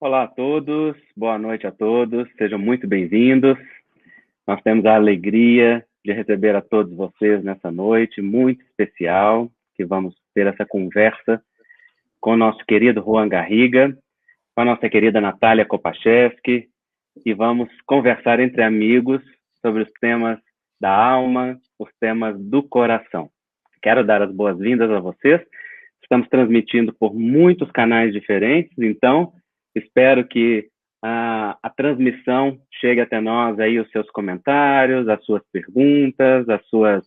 Olá a todos, boa noite a todos, sejam muito bem-vindos. Nós temos a alegria de receber a todos vocês nessa noite muito especial, que vamos ter essa conversa com o nosso querido Juan Garriga, com a nossa querida Natália Kopachevski, e vamos conversar entre amigos sobre os temas da alma, os temas do coração. Quero dar as boas-vindas a vocês. Estamos transmitindo por muitos canais diferentes, então espero que a transmissão chegue até nós aí os seus comentários, as suas perguntas, as suas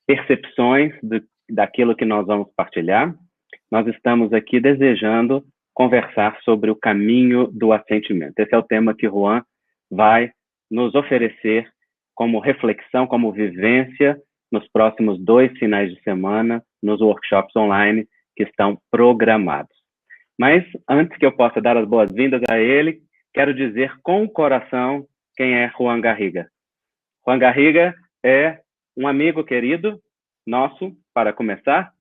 percepções daquilo que nós vamos partilhar. Nós estamos aqui desejando conversar sobre o caminho do assentimento. Esse é o tema que Juan vai nos oferecer como reflexão, como vivência nos próximos 2 finais de semana, nos workshops online que estão programados. Mas antes que eu possa dar as boas-vindas a ele, quero dizer com o coração quem é Juan Garriga. Juan Garriga é um amigo querido nosso, para começar,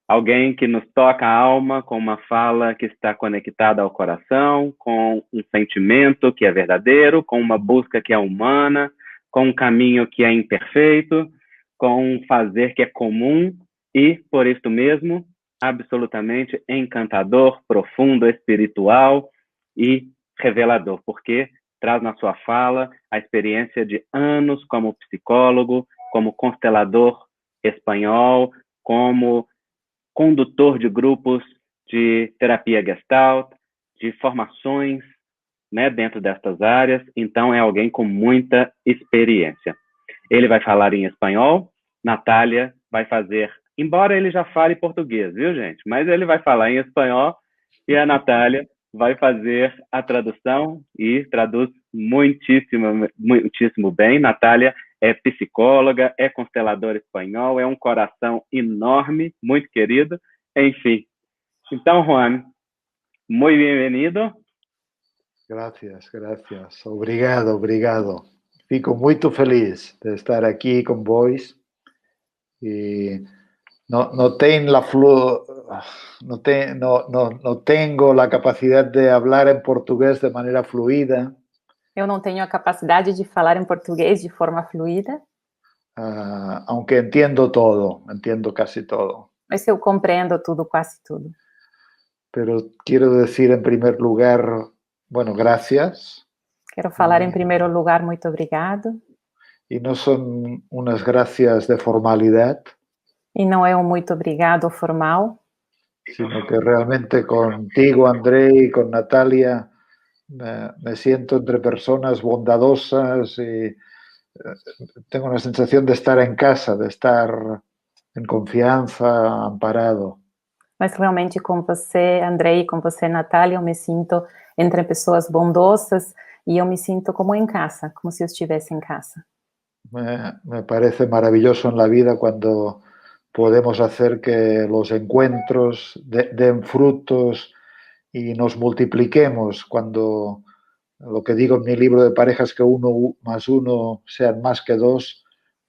alguém que nos toca a alma com uma fala que está conectada ao coração, com um sentimento que é verdadeiro, com uma busca que é humana, com um caminho que é imperfeito, com um fazer que é comum e, por isso mesmo, absolutamente encantador, profundo, espiritual e revelador, porque traz na sua fala a experiência de anos como psicólogo, como constelador espanhol, como condutor de grupos de terapia Gestalt, de formações, né, dentro destas áreas. Então, é alguém com muita experiência. Ele vai falar em espanhol, Natália vai fazer, embora ele já fale português, viu, gente? Mas ele vai falar em espanhol e a Natália vai fazer a tradução e traduz muitíssimo, muitíssimo bem. Natália é psicóloga, é consteladora espanhol, é um coração enorme, muito querido, enfim. Então, Juan, muito bem-vindo. Gracias, gracias. Obrigado, obrigado. Fico muito feliz de estar aqui com vós e no tengo la capacidad de hablar en portugués de manera fluida. Eu não tenho a capacidade de falar em português de forma fluida, aunque entiendo todo, entiendo casi todo. mas eu compreendo tudo, quase tudo. Pero quiero decir en primer lugar, bueno, gracias. Quero falar em primeiro lugar, muito obrigado. Y no son unas gracias de formalidad. E não é um muito obrigado formal, sino que realmente contigo, André, y con Natalia, me siento entre personas bondadosas y tengo una sensación de estar en casa, de estar en confianza, amparado. mas realmente com você, Andrei, e com você, Natália, eu me sinto entre pessoas bondosas e eu me sinto como em casa, como se eu estivesse em casa. Me parece maravilloso en la vida cuando podemos hacer que los encuentros den frutos y nos multipliquemos, cuando lo que digo en mi libro de parejas, que 1 más 1 sean más que 2,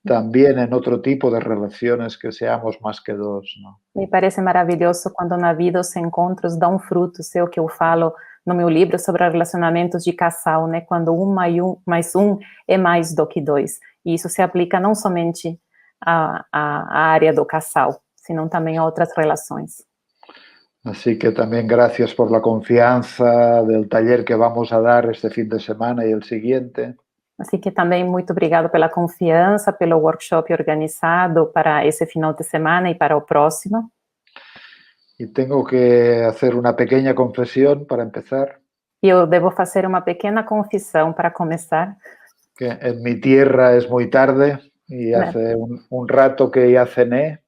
también en otro tipo de relaciones que seamos más que 2, ¿no? Me parece maravilhoso quando na vida os encontros dão frutos, sei o que eu falo no meu livro sobre relacionamentos de casal, né? Quando 1 mais 1 é mais do que 2. E isso se aplica não somente à área do casal, senão também a outras relações. Así que también gracias por la confianza del taller que vamos a dar este fin de semana y el siguiente. Assim que também muito obrigado pela confiança, pelo workshop organizado para esse final de semana e para o próximo. Y tengo que hacer una pequeña confesión para empezar. E eu devo fazer uma pequena confissão para começar. Que en mi tierra es muy tarde y hace un rato que ya cené.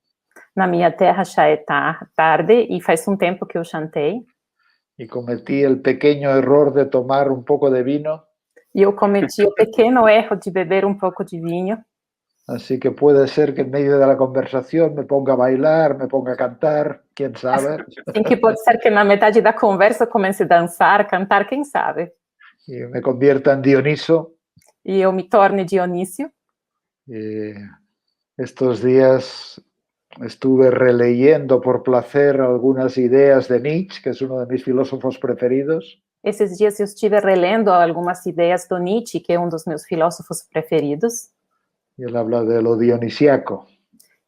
Na minha terra já é tarde e faz um tempo que eu jantei. Y cometí el pequeño error de tomar un poco de vino. E eu cometi o pequeno erro de beber um pouco de vinho. Así que puede ser que en medio de la conversación me ponga a bailar, me ponga a cantar, quién sabe. Assim que pode ser que na metade da conversa eu comece a dançar, cantar, quem sabe. Y me convierta en Dioniso. E eu me torne Dionísio. Estos días estuve releyendo por placer algunas ideas de Nietzsche, que es uno de mis filósofos preferidos. Esses dias eu estive relendo algumas ideias do Nietzsche, que é dos meus filósofos preferidos, Y él habla de lo dionisíaco.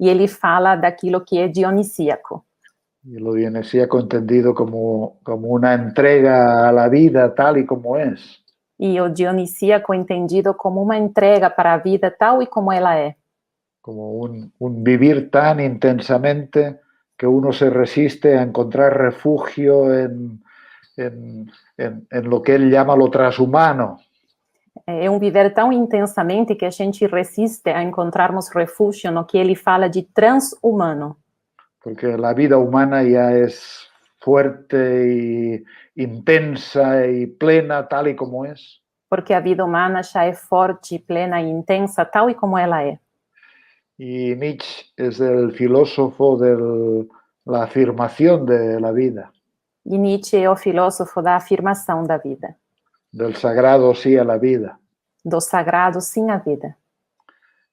e ele fala daquilo que é dionisíaco. Y lo dionisíaco entendido como una entrega a la vida tal y como es. E o dionisíaco entendido como uma entrega para a vida tal e como ela é. Como un vivir tan intensamente que uno se resiste a encontrar refugio en lo que él llama lo transhumano. É viver tão intensamente que a gente resiste a encontrarmos refúgio no que ele fala de transhumano. Porque la vida humana ya es fuerte y intensa y plena tal y como es. Porque a vida humana já é forte, plena e intensa, tal e como ela é. Y Nietzsche es el filósofo de la afirmación de la vida. E Nietzsche é o filósofo da afirmação da vida. Del sagrado sí a la vida. Do sagrado sim à vida.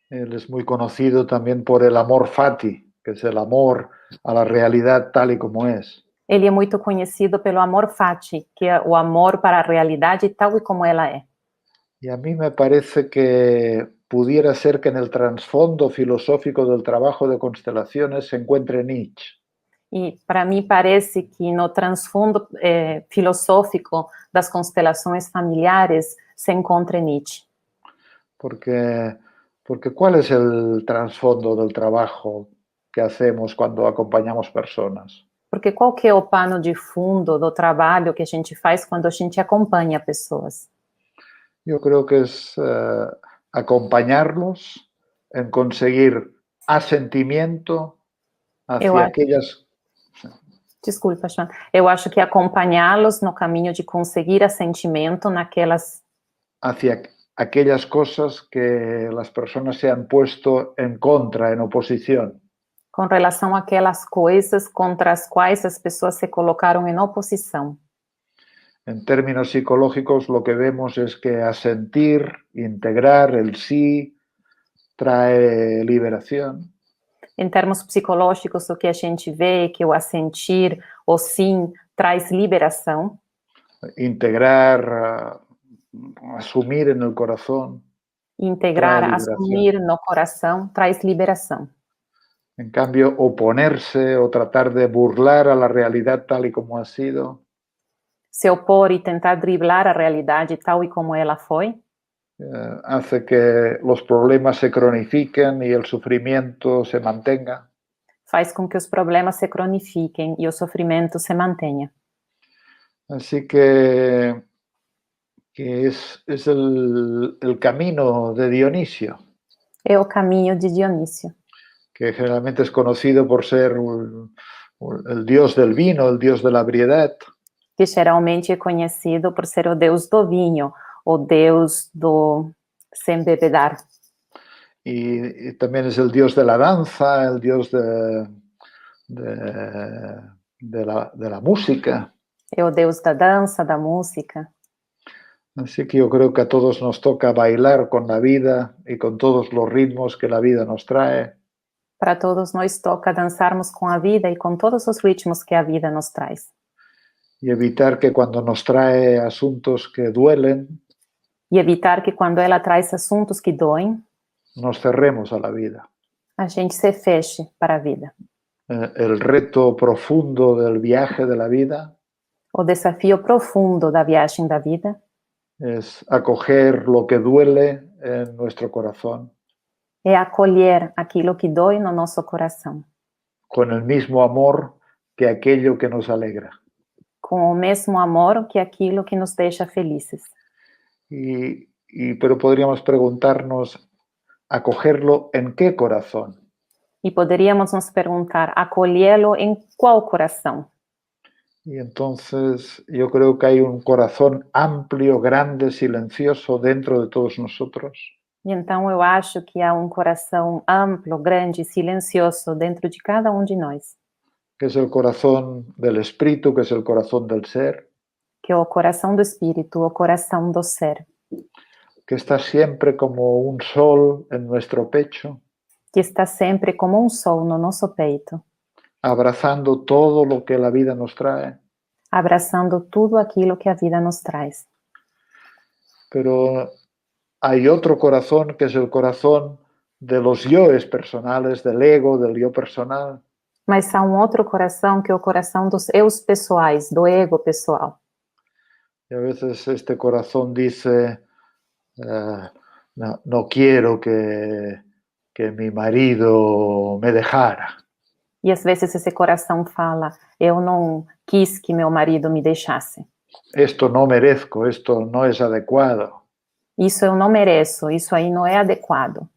Él es muy conocido también por el amor fati, que es el amor a la realidad tal y como es. Ele é muito conhecido pelo amor fati, que é o amor para a realidade tal e como ela é. Y a mí me parece que pudiera ser que en el trasfondo filosófico del trabajo de constelaciones se encuentre Nietzsche. E para mim parece que no transfundo filosófico das constelações familiares se encontra Nietzsche. Porque ¿cuál es el trasfondo del trabajo que hacemos cuando acompañamos personas? Porque qual que é o pano de fundo do trabalho que a gente faz quando a gente acompanha pessoas? Yo creo que es acompañarlos en conseguir asentimiento hacia aquellas... Desculpa, Joana. Eu acho que acompanhá-los no caminho de conseguir assentimento naquelas... Hacia aquellas cosas que las personas se han puesto en contra, en oposición. Com relação àquelas coisas contra as quais as pessoas se colocaram em oposição. En términos psicológicos, lo que vemos es que asentir, integrar el sí, trae liberación. Em termos psicológicos, o que a gente vê é que o assentir, o sim, traz liberação. Integrar, asumir en el corazón. Integrar, assumir no coração, traz liberação. En cambio, oponerse o tratar de burlar a la realidad tal y como ha sido. Se opor e tentar driblar a realidade tal e como ela foi. Hace que los problemas se cronifiquen y el sufrimiento se mantenga. Faz com que os problemas se cronifiquem e o sofrimento se mantenha. Así que es el camino de Dionisio. É o caminho de Dionísio. Que generalmente es conocido por ser el dios del vino, el dios de la ebriedad. Que geralmente é conhecido por ser o deus do vinho, o deus do se embebedar. Y también es el dios de la danza, el dios de la música. É o deus da dança, da música. Así que yo creo que a todos nos toca bailar con la vida y con todos los ritmos que la vida nos trae. Para todos nós toca dançarmos com a vida e com todos os ritmos que a vida nos traz. Y evitar que cuando nos trae asuntos que duelen, e evitar que quando ela traz assuntos que doem, nos cerremos a la vida. A gente se feche para a vida. El reto profundo del viaje de la vida, o desafio profundo da viagem da vida, es acoger lo que duele en nuestro corazón. É acolher aquilo que dói no nosso coração. Con el mismo amor que aquello que nos alegra. Com o mesmo amor que aquilo que nos deixa felizes. Pero podríamos preguntarnos, ¿acogerlo en qué corazón? E poderíamos nos perguntar, acolhê-lo em qual coração? Y entonces yo creo que hay un corazón amplio, grande, silencioso dentro de todos nosotros. E então eu acho que há coração amplo, grande, silencioso dentro de cada de nós. Que es el corazón del espíritu, que es el corazón del ser. Que é o coração do espírito, o coração do ser. Que está siempre como un sol en nuestro pecho. que está sempre como um sol no nosso peito, abrazando todo lo que la vida nos trae. abraçando tudo aquilo que a vida nos traz. Pero hay otro corazón que es el corazón de los yoes personales, del ego, del yo personal. Mas há um outro coração que é o coração dos eus pessoais, do ego pessoal. Y a veces este corazón dice, no quiero que mi marido me dejara. E às vezes esse coração fala, eu não quis que meu marido me deixasse. Esto no merezco, esto no es adecuado. Isso eu não mereço, isso aí não é adequado.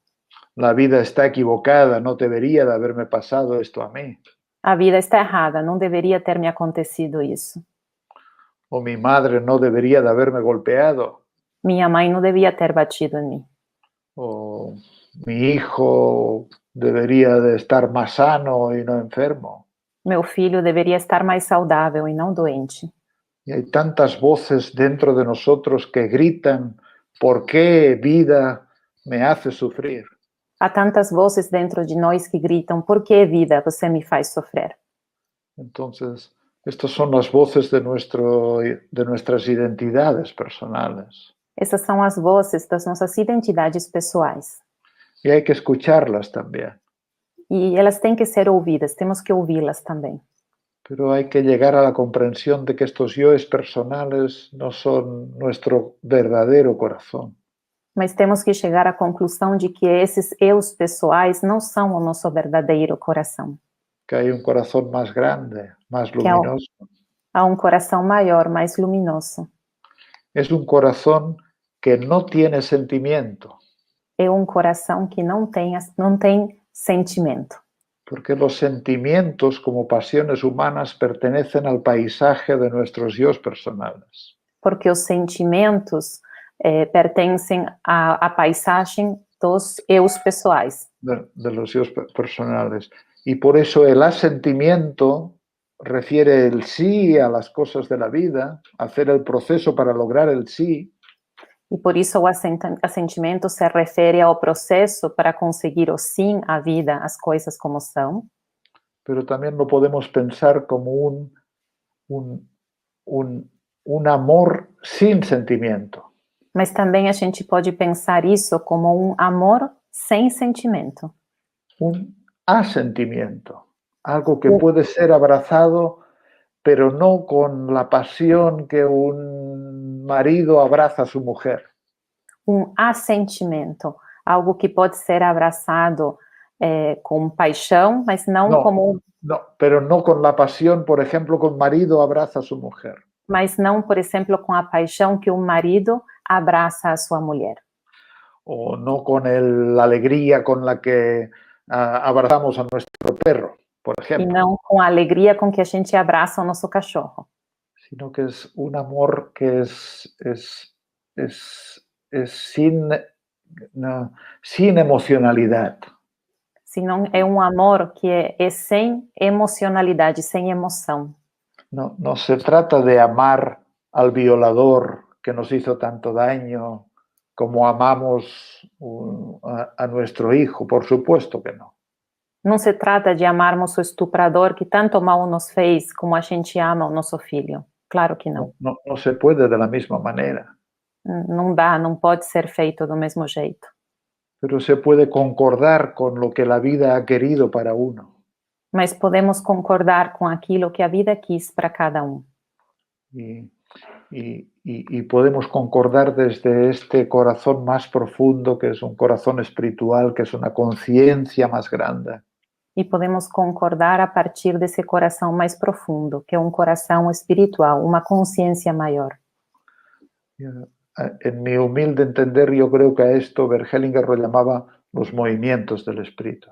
La vida está equivocada, no debería de haberme pasado esto a mí. A vida está errada, não deveria ter me acontecido isso. O mi madre no debería de haberme golpeado. Minha mãe não devia ter batido em mim. O mi hijo debería de estar más sano y no enfermo. Meu filho deveria estar mais saudável e não doente. Y hay tantas voces dentro de nosotros que gritan, ¿por qué vida me hace sufrir? Há tantas vozes dentro de nós que gritam, por que vida você me faz sofrer? Entonces, estas son las voces de nuestras identidades personales. Essas são as vozes das nossas identidades pessoais. Y hay que escucharlas también. E elas têm que ser ouvidas, temos que ouvi-las também. Pero hay que llegar a la comprensión de que estos yoes personales no son nuestro verdadero corazón. Mas temos que chegar à conclusão de que esses eus pessoais não são o nosso verdadeiro coração. Que hay un corazón más grande, más Que há luminoso. um coração maior, mais luminoso. Es un corazón que no tiene sentimiento. É um coração que não tem sentimento. Porque los sentimientos como pasiones humanas pertenecen al paisaje de nuestros yos personales. Porque os sentimentos pertencem à paisagem dos eus pessoais. De los yos personales. Y por eso el asentimiento refiere el sí a las cosas de la vida, hacer el proceso para lograr el sí. E por isso o assentimento se refere ao processo para conseguir o sim à vida, as coisas como são. Pero también lo podemos pensar como un amor sin sentimiento. Mas também a gente pode pensar isso como um amor sem sentimento. Un asentimiento, algo que puede ser abrazado, pero no con la pasión que un marido abraza a su mujer. Um assentimento, algo que pode ser abraçado com paixão, mas não como... No, pero no con la pasión, por ejemplo, que un marido abraza a su mujer. Mas não, por exemplo, com a paixão que um marido abraça a sua mulher. O no con la alegría con la que abrazamos a nuestro perro, por ejemplo. E não com a alegria com que a gente abraça o nosso cachorro. Sino que es un amor que es sin emocionalidad. Senão é um amor que é sem emocionalidade, sem emoção. No se trata de amar al violador que nos hizo tanto daño como amamos a nuestro hijo, por supuesto que no. Não se trata de amarmos o estuprador que tanto mal nos fez como a gente ama o nosso filho. Claro que não. No se puede de la misma manera. Não dá, não pode ser feito do mesmo jeito. Pero se puede concordar con lo que la vida ha querido para uno. Mas podemos concordar com aquilo que a vida quis para cada um. Y podemos concordar desde este corazón más profundo, que es un corazón espiritual, que es una conciencia más grande. E podemos concordar a partir desse coração mais profundo, que é um coração espiritual, uma consciência maior. En mi humilde entender, yo creo que a esto Bert Hellinger lo llamaba los movimientos del espíritu.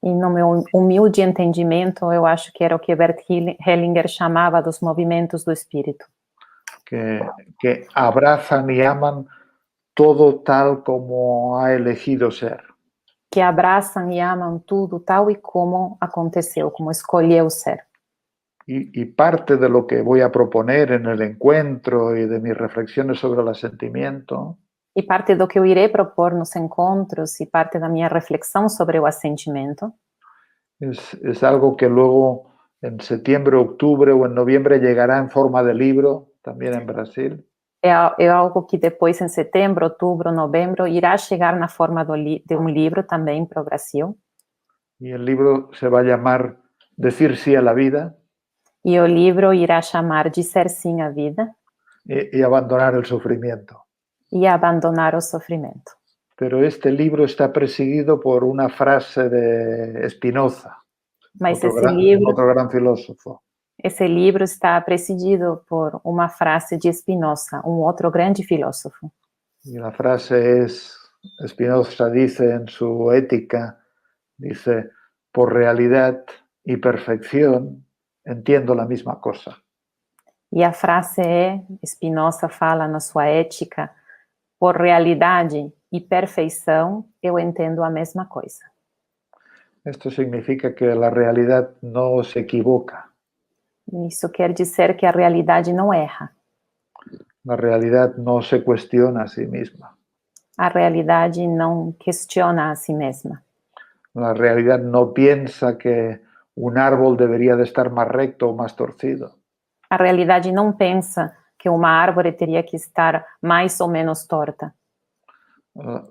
E no meu humilde entendimento, eu acho que era o que Bert Hellinger chamava dos movimentos do espírito. Que abrazan y aman todo tal como ha elegido ser. Que abraçam e amam tudo tal e como aconteceu, como escolheu ser. Y parte de lo que voy a proponer en el encuentro y de mis reflexiones sobre el asentimiento E parte do que eu irei propor nos encontros e parte da minha reflexão sobre o assentimento es algo que luego en septiembre, octubre o en noviembre llegará en forma de libro, también en Brasil. é algo que depois, em setembro, outubro, novembro, irá chegar na forma de um livro também para o Brasil. Y el libro se va a llamar Decir sí a la vida E o livro irá chamar Dizer Sim à Vida y abandonar el sufrimiento. e Abandonar o Sofrimento. Pero este libro está presidido por una frase de Spinoza, Mas otro gran filósofo. esse livro está precedido por uma frase de Spinoza, um outro grande filósofo. Y la frase es, Spinoza dice en su Ética, dice, por realidad y perfección entiendo la misma cosa. E a frase é, Spinoza fala na sua Ética, por realidade e perfeição eu entendo a mesma coisa. Esto significa que la realidad no se equivoca. Isso quer dizer que a realidade não erra. La realidad no se cuestiona a sí misma. A realidade não questiona a si mesma. La realidad no piensa que un árbol debería de estar más recto o más torcido. A realidade não pensa que uma árvore teria que estar mais ou menos torta.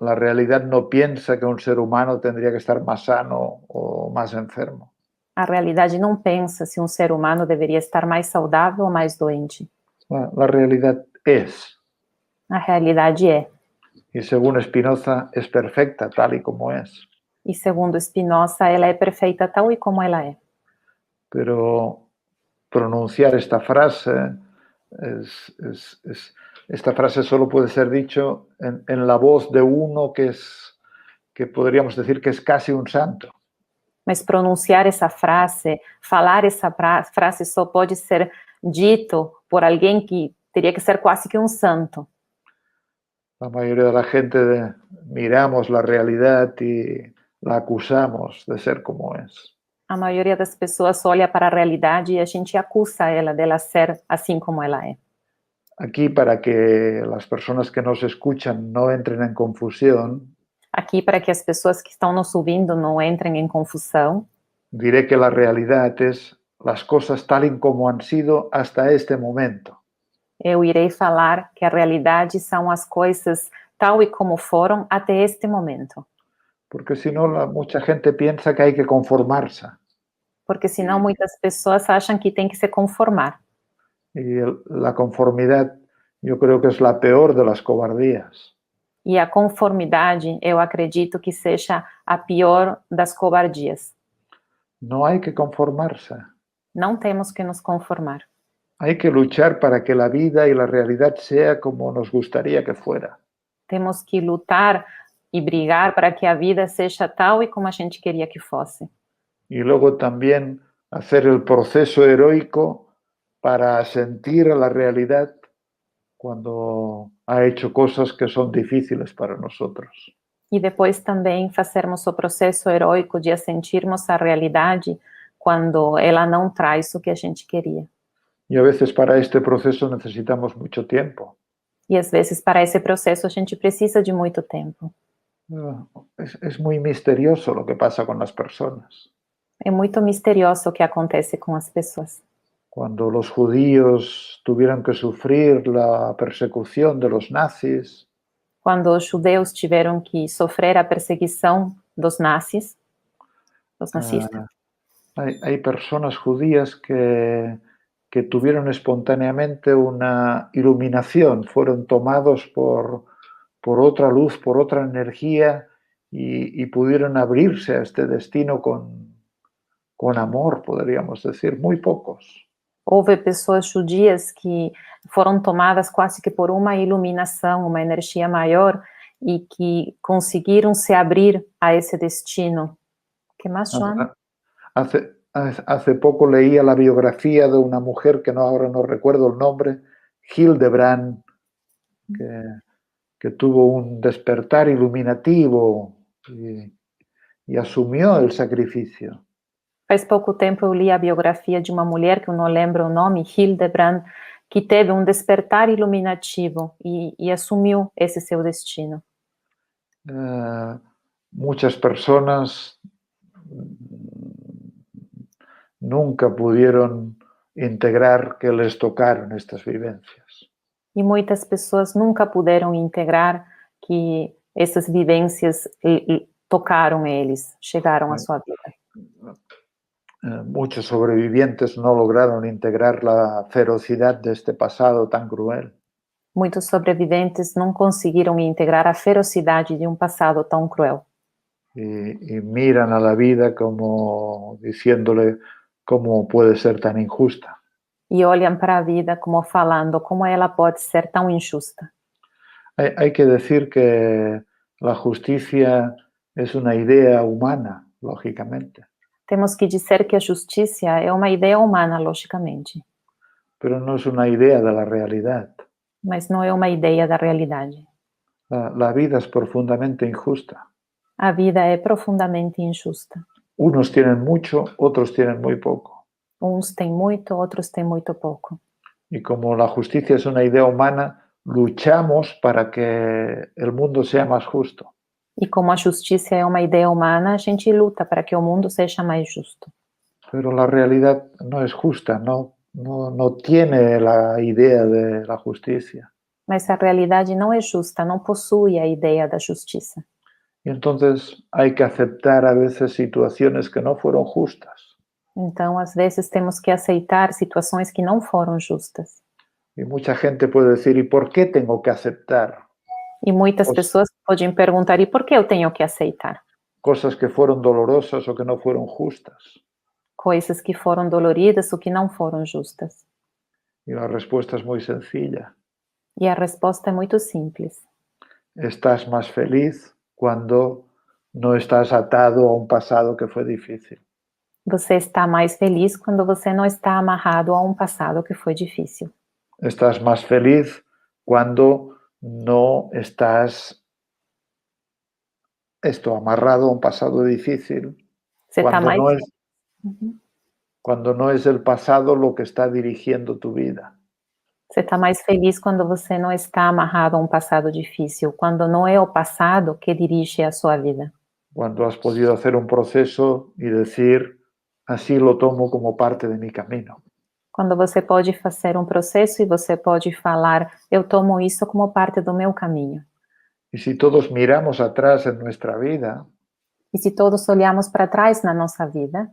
La realidad no piensa que un ser humano tendría que estar más sano o más enfermo. A realidade não pensa se um ser humano deveria estar mais saudável ou mais doente. La realidad es. A realidade é. Y según Spinoza, es perfecta tal y como es. E segundo Spinoza, ela é perfeita tal e como ela é. Pero pronunciar esta frase, esta frase solo puede ser dicho en la voz de uno que podríamos decir que es casi un santo. Mas pronunciar essa frase, falar essa frase só pode ser dito por alguém que teria que ser quase que um santo. La mayoría de la gente miramos la realidad y la acusamos de ser como es. A maioria das pessoas olha para a realidade e a gente acusa ela dela ser assim como ela é. Aquí, para que las personas que nos escuchan no entren en confusión, Aqui, para que as pessoas que estão nos ouvindo não entrem em confusão, diré que la realidad es las cosas tal y como han sido hasta este momento. eu irei falar que a realidade são as coisas tal e como foram até este momento. Porque si no, mucha gente piensa que hay que conformarse. Porque senão muitas pessoas acham que tem que se conformar. Y la conformidad yo creo que es la peor de las cobardías. E a conformidade, eu acredito que seja a pior das covardias. No hay que conformarse. Não temos que nos conformar. Hay que luchar para que la vida y la realidad sea como nos gustaría que fuera. Temos que lutar e brigar para que a vida seja tal e como a gente queria que fosse. Y luego también hacer el proceso heroico para sentir la realidad cuando ha hecho cosas que son difíciles para nosotros. E depois também fazermos o processo heróico de sentirmos a realidade quando ela não traz o que a gente queria. Y a veces para este proceso necesitamos mucho tiempo. E às vezes para esse processo a gente precisa de muito tempo. Es muy misterioso lo que pasa con las personas. É muito misterioso o que acontece com as pessoas. Cuando los judíos tuvieron que sufrir la persecución de los nazis, Quando os judeus tiveram que sofrer a perseguição dos nazis, dos nazistas, hay personas judías que tuvieron espontáneamente una iluminación, fueron tomados por otra luz, por otra energía y pudieron abrirse a este destino con amor, podríamos decir, muy pocos. houve pessoas judias que foram tomadas quase que por uma iluminação, uma energia maior e que conseguiram se abrir a esse destino. ¿Qué más, Joan? Hace poco leía la biografía de una mujer que ahora no recuerdo el nombre, Hildebrand, que tuvo un despertar iluminativo y asumió el sacrificio. Faz pouco tempo eu li a biografia de uma mulher, que eu não lembro o nome, Hildebrand, que teve despertar iluminativo e assumiu esse seu destino. Muchas personas nunca pudieron integrar que les tocaron estas vivencias. E muitas pessoas nunca puderam integrar que essas vivências tocaram eles, chegaram à sua vida. Muchos sobrevivientes no lograron integrar la ferocidad de este pasado tan cruel. Muitos sobreviventes não conseguiram integrar a ferocidade de passado tão cruel. Y miran a la vida como diciéndole cómo puede ser tan injusta. E olham para a vida como falando como ela pode ser tão injusta. Hay que decir que la justicia es una idea humana, lógicamente. Temos que dizer que a justiça é uma ideia humana, logicamente. Pero no es una idea de la realidad. Mas não é uma ideia da realidade. La vida es profundamente injusta. A vida é profundamente injusta. Unos tienen mucho, otros tienen muy poco. Uns têm muito, outros têm muito pouco. Y como la justicia es una idea humana, luchamos para que el mundo sea más justo. E como a justiça é uma ideia humana, a gente luta para que o mundo seja mais justo. Pero la realidad no es justa, no tiene la idea de la justicia. Mas a realidade não é justa, não possui a ideia da justiça. Y entonces hay que aceptar a veces situaciones que no fueron justas. Então, às vezes, temos que aceitar situações que não foram justas. Y mucha gente puede decir, ¿y por qué tengo que aceptar? E muitas pessoas podem perguntar, e por que eu tenho que aceitar? Cosas que fueron dolorosas o que no fueron justas. Coisas que foram doloridas ou que não foram justas. Y la respuesta es muy sencilla. E a resposta é muito simples. Estás más feliz cuando no estás atado a un pasado que fue difícil. Você está mais feliz quando você não está amarrado a passado que foi difícil. Estás más feliz cuando no estás amarrado a un pasado difícil. Você está mais... Cuando no es el pasado lo que está dirigiendo tu vida. Você está mais feliz quando você não está amarrado a passado difícil, quando não é o passado que dirige a sua vida. Cuando has podido hacer un proceso y decir, así lo tomo como parte de mi camino. Quando você pode fazer processo e você pode falar, eu tomo isso como parte do meu caminho. Y si todos miramos atrás en nuestra vida, e se todos olharmos para trás na nossa vida,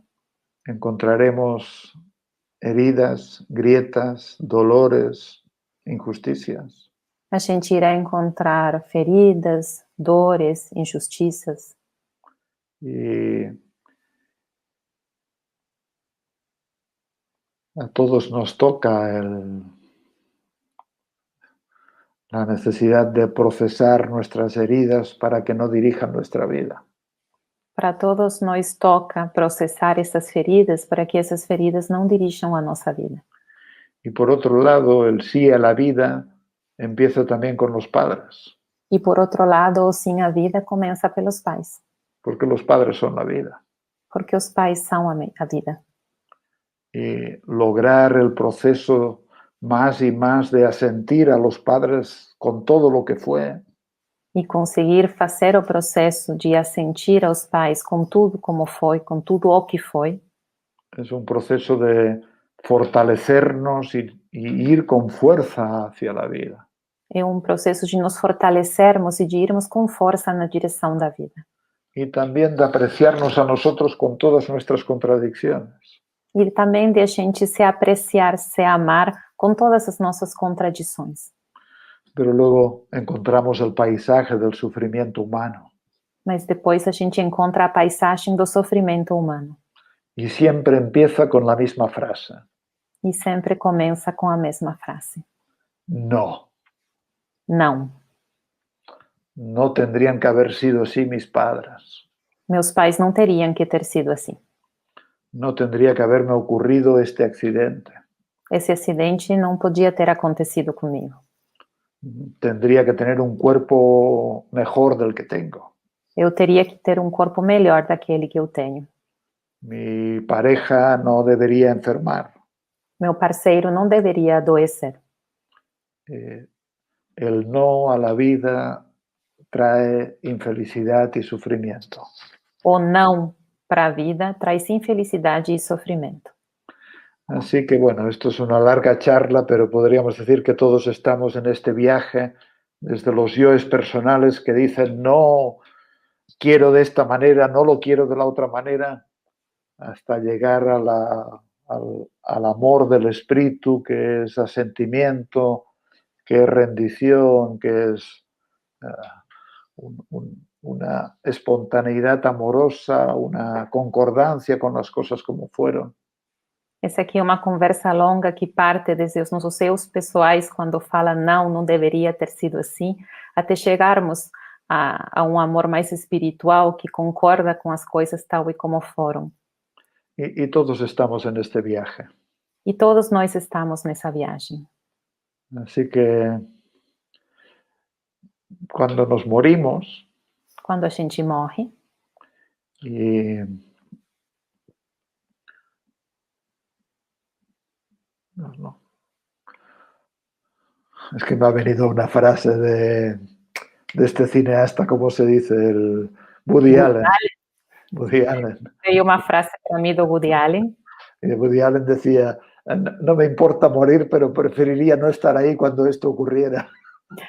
encontraremos heridas, grietas, dolores, injusticias. A gente irá encontrar feridas, dores, injustiças. Y a todos nos toca la necesidad de procesar nuestras heridas para que no dirijan nuestra vida. Para todos nós toca processar essas feridas para que essas feridas não dirijam a nossa vida. Y por otro lado, el sí a la vida empieza también con los padres. E por outro lado, o sim à vida começa pelos pais. Porque los padres son la vida. Porque os pais são a vida. Y lograr el proceso más y más de asentir a los padres con todo lo que fue. E conseguir fazer o processo de assentir aos pais com tudo como foi, com tudo o que foi. Es un proceso de fortalecernos y ir con fuerza hacia la vida. É processo de nos fortalecermos e de irmos com força na direção da vida. Y también de apreciarnos a nosotros con todas nuestras contradicciones. E também de a gente se apreciar, se amar com todas as nossas contradições. Pero luego encontramos el paisaje del sufrimiento humano. Mas depois a gente encontra a paisagem do sofrimento humano. Y siempre empieza con la misma frase. E sempre começa com a mesma frase. No. Não. No tendrían que haber sido así mis padres. Meus pais não teriam que ter sido assim. No tendría que haberme ocurrido este accidente. Esse acidente não podia ter acontecido comigo. Tendría que tener un cuerpo mejor del que tengo. Eu teria que ter corpo melhor daquele que eu tenho. Mi pareja no debería enfermar. Meu parceiro não deveria adoecer. el no a la vida trae infelicidad y sufrimiento. O não para a vida traz infelicidade e sofrimento. Así que bueno, esto es una larga charla, pero podríamos decir que todos estamos en este viaje desde los yoes personales que dicen no quiero de esta manera, no lo quiero de la otra manera, hasta llegar al amor del espíritu, que es asentimiento, que es rendición, que es una espontaneidad amorosa, una concordancia con las cosas como fueron. Essa aqui é uma conversa longa que parte desde os nossos eus pessoais, quando fala não deveria ter sido assim, até chegarmos a um amor mais espiritual que concorda com as coisas tal e como foram. Y todos estamos en este viaje. E todos nós estamos nessa viagem. Así que cuando nos morimos, Quando a gente morre, y no. Es que me ha venido una frase de este cineasta, ¿cómo se dice? El Woody Allen. Woody Allen. veio uma frase para mim do Woody Allen. Y Woody Allen decía, no me importa morir, pero preferiría no estar ahí cuando esto ocurriera.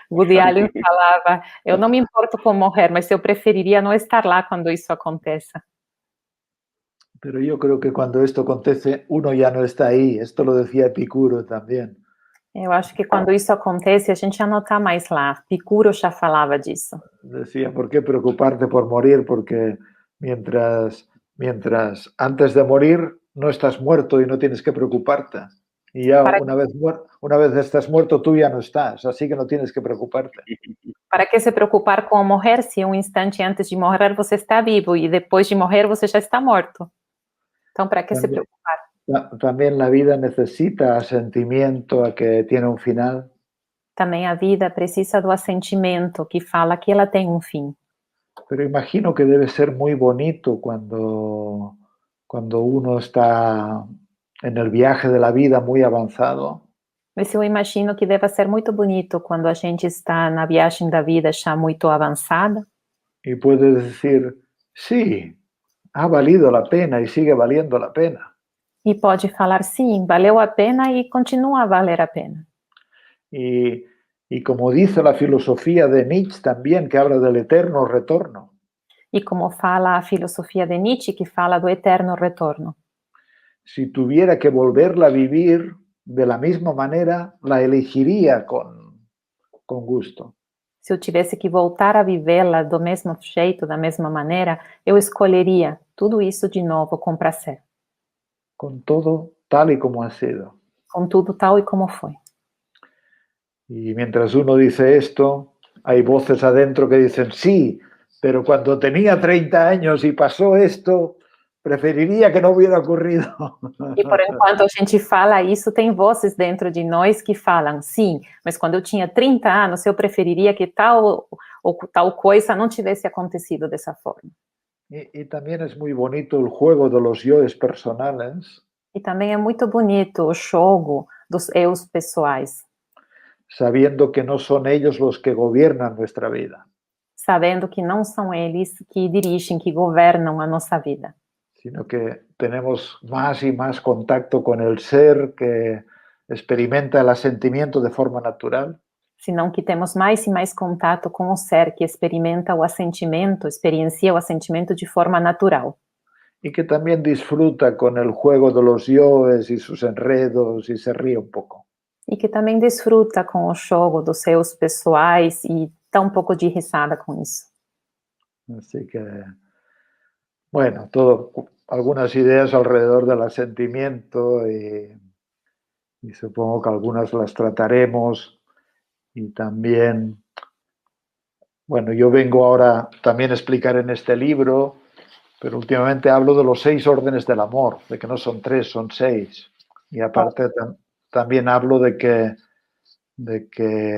Woody Allen falava, eu não me importo com morrer, mas eu preferiria não estar lá quando isso aconteça. Pero yo creo que cuando esto acontece, uno ya no está ahí. Esto lo decía Epicuro también. Eu acho que quando isso acontece, a gente já não está mais lá. Epicuro já falava disso. Decía, ¿por qué preocuparte por morir? Porque mientras antes de morir no estás muerto y no tienes que preocuparte. Y ya una vez estás muerto, tú ya no estás, así que no tienes que preocuparte. Para que se preocupar com morrer se um instante antes de morrer você está vivo e depois de morrer você já está morto? Então, para que se preocupar? También la vida necesita asentimiento a que tiene un final. Também a vida precisa do assentimento que fala que ela tem um fim. Pero imagino que debe ser muy bonito cuando uno está en el viaje de la vida muy avanzado. Mas eu imagino que deva ser muito bonito quando a gente está na viagem da vida já muito avançada. Y puedes decir, sí, ha valido la pena y sigue valiendo la pena. E pode falar, sim, valeu a pena e continua a valer a pena. Y como dice la filosofía de Nietzsche también, que habla del eterno retorno. E como fala a filosofia de Nietzsche, que fala do eterno retorno. Si tuviera que volverla a vivir de la misma manera, la elegiría con gusto. Se eu tivesse que voltar a vivê-la do mesmo jeito, da mesma maneira, eu escolheria tudo isso de novo com prazer. Con todo tal y como ha sido. Com tudo tal e como foi. Y mientras uno dice esto, hay voces adentro que dicen, sí, pero cuando tenía 30 años y pasó esto, preferiría que no hubiera ocurrido. E por enquanto a gente fala isso, tem vozes dentro de nós que falam, sim, mas quando eu tinha 30 anos, eu preferiria que tal coisa não tivesse acontecido dessa forma. Y también es muy bonito el juego de los yoes personales. E também é muito bonito o jogo dos eus pessoais. Sabiendo que no son ellos los que gobiernan nuestra vida. Sabendo que não são eles que dirigem, que governam a nossa vida. Sino que tenemos más y más contacto con el ser que experimenta el asentimiento de forma natural. Senão que temos mais e mais contato com o ser que experimenta o assentimento, experiencia o assentimento de forma natural. Y que también disfruta con el juego de los yoes y sus enredos y se ríe un poco. E que também desfruta com o jogo dos seus pessoais e dá um pouco de risada com isso. Así que, bueno, algunas ideas alrededor del asentimiento y supongo que algunas las trataremos. Y también, bueno, yo vengo ahora también a explicar en este libro, pero últimamente hablo de los 6 órdenes del amor, de que no son 3, son 6. Y aparte también hablo de que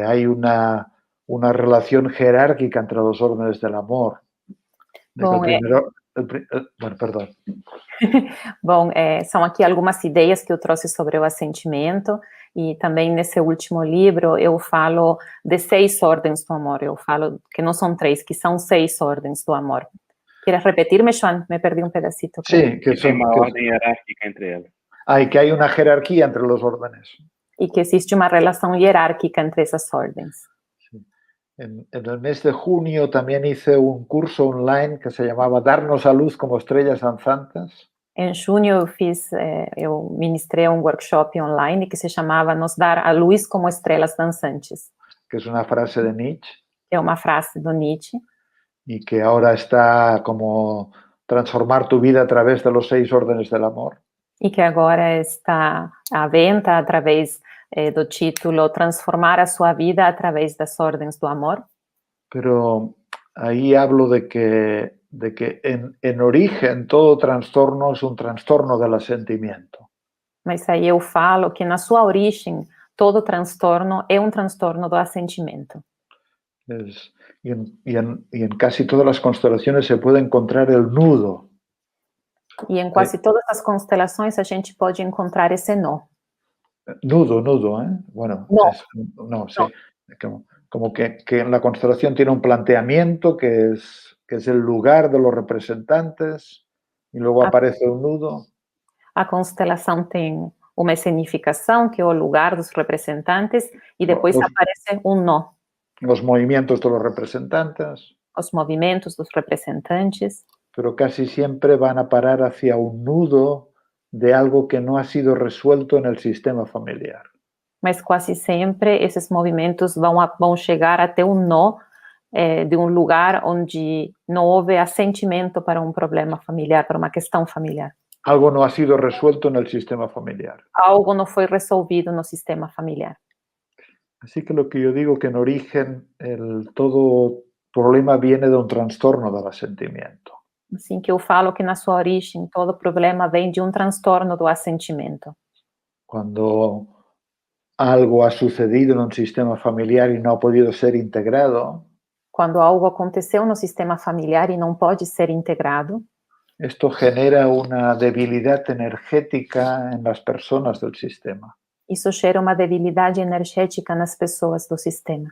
hay una relación jerárquica entre los órdenes del amor. De que Bueno, perdão. Bom, são aqui algumas ideias que eu trouxe sobre o assentimento, e também nesse último livro eu falo de 6 ordens do amor, eu falo que não são 3, que são 6 ordens do amor. ¿Quieres repetirme, Joan? Me perdí un pedacito. Sí, que tem uma ordem hierárquica entre elas. Y que hay una jerarquía entre los órdenes. Y que existe una relación jerárquica entre esas órdenes. Sí. En el mes de junio también hice un curso online que se llamaba Darnos a luz como estrellas danzantes. Em junho eu ministrei um workshop online que se chamava Nos dar a luz como estrelas dançantes. Que es una frase de Nietzsche. Que é uma frase do Nietzsche. Y que ahora está como transformar tu vida a través de los 6 órdenes del amor. E que agora está à venda através do título Transformar a sua vida através das ordens do amor. Pero ahí hablo de que en origen todo trastorno es un trastorno del asentimiento. Mas aí eu falo que na sua origem todo transtorno é um transtorno do assentimento. Y en casi todas las constelaciones se puede encontrar el nudo. E em quase todas as constelações a gente pode encontrar esse nó. Nudo, ¿eh? Bueno, no. Sí. Como que en la constelación tiene un planteamiento que es el lugar de los representantes y luego aparece un nudo. A constelação tem uma escenificação, que é o lugar dos representantes, e depois aparece um nó. Los movimientos de los representantes. Os movimentos dos representantes. Pero casi siempre van a parar hacia un nudo de algo que no ha sido resuelto en el sistema familiar. Mas quase sempre esses movimentos vão chegar até um nó de um lugar onde não houve assentimento para um problema familiar, para uma questão familiar. Algo no ha sido resuelto en el sistema familiar. Algo não foi resolvido no sistema familiar. Así que lo que yo digo que en origen todo problema viene de un trastorno del asentimiento. Assim que eu falo que na sua origem todo problema vem de um transtorno do assentimento. Cuando algo ha sucedido en un sistema familiar y no ha podido ser integrado. Quando algo aconteceu no sistema familiar e não pode ser integrado. Esto genera una debilidad energética en las personas del sistema. Isso gera uma debilidade energética nas pessoas do sistema.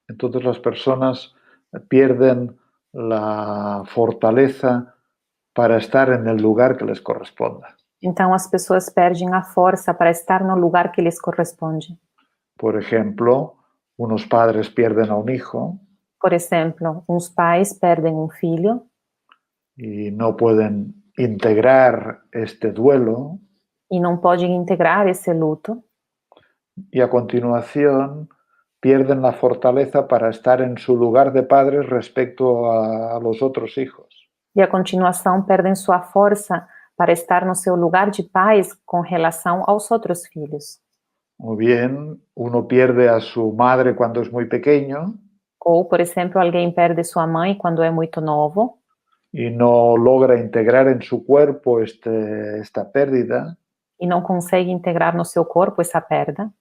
Entonces las personas pierden la fortaleza para estar en el lugar que les corresponda. Então as pessoas perdem a força para estar no lugar que lhes corresponde. Por ejemplo, unos padres pierden a un hijo. Por exemplo, uns pais perdem um filho. Y no pueden integrar este duelo. E não podem integrar esse luto. Y a continuación pierden la fortaleza para estar en su lugar de padres respecto a los otros hijos. E a continuação perdem sua força para estar no seu lugar de pais com relação aos outros filhos. O bien, uno pierde a su madre cuando es muy pequeño. Ou, por exemplo, alguém perde sua mãe quando é muito novo. Y no logra integrar en su cuerpo esta pérdida. E não consegue integrar no seu corpo essa perda.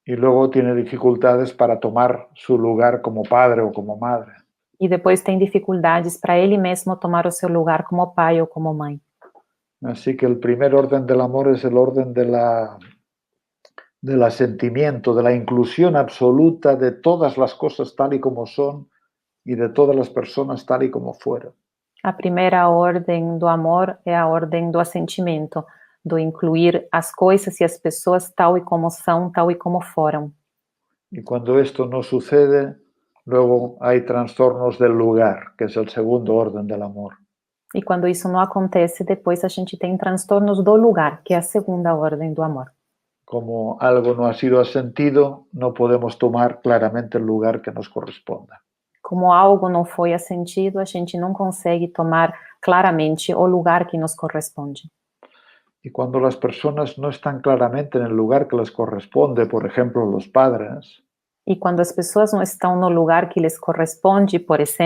Y luego tiene dificultades para tomar su lugar como padre o como madre. E depois tem dificuldades para ele mesmo tomar o seu lugar como pai ou como mãe. Así que el primer orden del amor es el orden del asentimiento, de la inclusión absoluta de todas las cosas tal y como son y de todas las personas tal y como fueron. A primeira ordem do amor é a ordem do assentimento, do incluir as coisas e as pessoas tal e como são, tal e como foram. Y cuando esto no sucede, luego hay trastornos del lugar, que es el segundo orden del amor. E quando isso não acontece, depois a gente tem transtornos do lugar, que é a segunda ordem do amor. Como algo no ha sido asentido, no podemos tomar claramente el lugar que nos corresponda. Como algo não foi assentido, a gente não consegue tomar claramente o lugar que nos corresponde. Y cuando las personas no están claramente en el lugar que les corresponde, por ejemplo, los padres. E quando as pessoas não estão no lugar que lhes corresponde, por exemplo,